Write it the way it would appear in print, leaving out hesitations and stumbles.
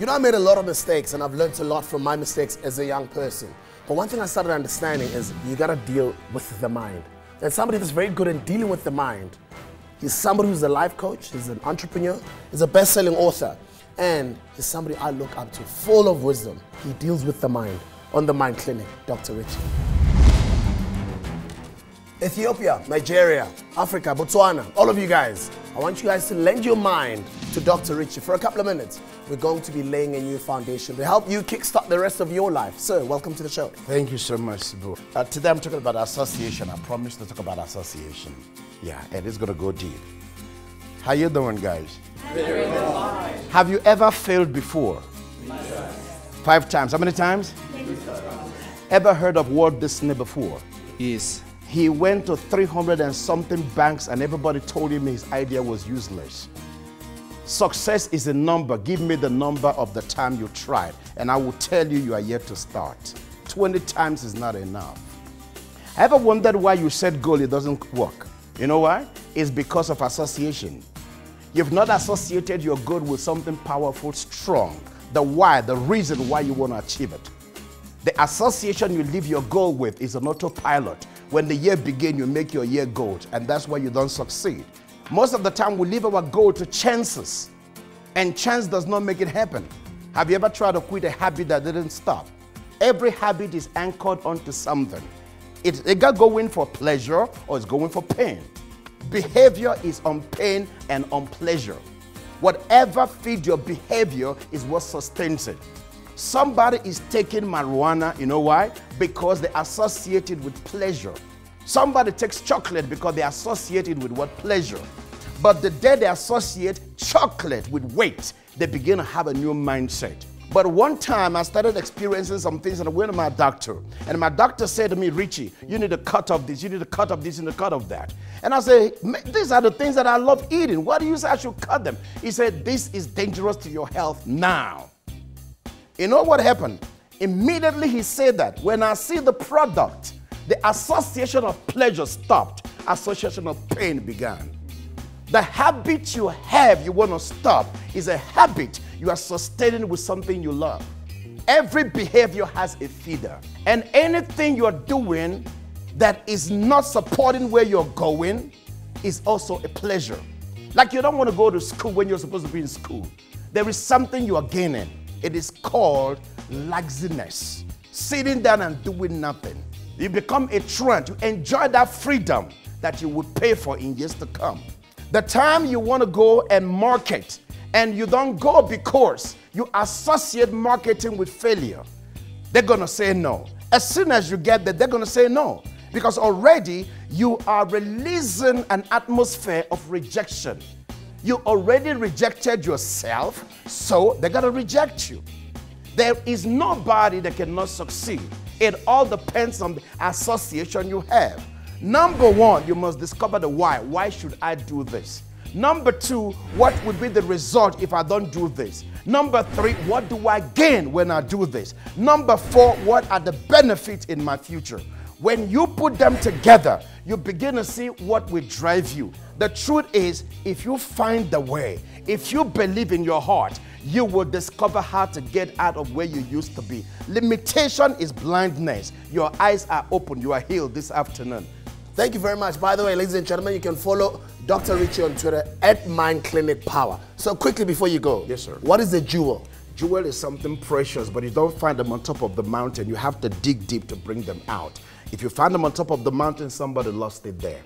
You know, I made a lot of mistakes and I've learned a lot from my mistakes as a young person. But one thing I started understanding is you gotta deal with the mind. And somebody that's very good in dealing with the mind. He's somebody who's a life coach, he's an entrepreneur, he's a best-selling author, and he's somebody I look up to, full of wisdom. He deals with the mind on the Mind Clinic, Dr. Richie. Ethiopia, Nigeria, Africa, Botswana, all of you guys, I want you guys to lend your mind to Dr. Richie for a couple of minutes. We're going to be laying a new foundation to help you kickstart the rest of your life. Sir, welcome to the show. Thank you so much, Sibu. Today I'm talking about association. I promised to talk about association. Yeah, and it's going to go deep. How you doing, guys? Very well. Have you ever failed before? Yes. 5 times. How many times? 6 times. Ever heard of Walt Disney before? Yes. He went to 300 and something banks and everybody told him his idea was useless. Success is a number. Give me the number of the time you tried and I will tell you you are yet to start. 20 times is not enough. Ever wondered why you set goal, it doesn't work? You know why? It's because of association. You've not associated your goal with something powerful, strong. The why, the reason why you want to achieve it. The association you leave your goal with is an autopilot. When the year begins, you make your year goals, and that's why you don't succeed. Most of the time, we leave our goal to chances, and chance does not make it happen. Have you ever tried to quit a habit that didn't stop? Every habit is anchored onto something. It got going for pleasure or it's going for pain. Behavior is on pain and on pleasure. Whatever feeds your behavior is what sustains it. Somebody is taking marijuana, you know why? Because they associate it with pleasure. Somebody takes chocolate because they associate it with what? Pleasure. But the day they associate chocolate with weight, they begin to have a new mindset. But one time I started experiencing some things and I went to my doctor. And my doctor said to me, Richie, you need to cut off this, you need to cut off this, you need to cut off that. And I said, these are the things that I love eating. Why do you say I should cut them? He said, this is dangerous to your health now. You know what happened? Immediately he said that. When I see the product, the association of pleasure stopped. Association of pain began. The habit you have you want to stop is a habit you are sustaining with something you love. Every behavior has a feeder. And anything you're doing that is not supporting where you're going is also a pleasure. Like you don't want to go to school when you're supposed to be in school. There is something you are gaining. It is called laziness. Sitting down and doing nothing. You become a trend. You enjoy that freedom that you would pay for in years to come. The time you want to go and market and you don't go because you associate marketing with failure, they're going to say no. As soon as you get there, they're going to say no. Because already you are releasing an atmosphere of rejection. You already rejected yourself, so they're going to reject you. There is nobody that cannot succeed. It all depends on the association you have. Number one, you must discover the why. Why should I do this? Number two, what would be the result if I don't do this? Number three, what do I gain when I do this? Number four, what are the benefits in my future? When you put them together, you begin to see what will drive you. The truth is, if you find the way, if you believe in your heart, you will discover how to get out of where you used to be. Limitation is blindness. Your eyes are open. You are healed this afternoon. Thank you very much. By the way, ladies and gentlemen, you can follow Dr. Richie on Twitter at Mind Clinic Power. So quickly before you go, yes, sir. What is a jewel? Jewel is something precious, but you don't find them on top of the mountain. You have to dig deep to bring them out. If you find them on top of the mountain, somebody lost it there.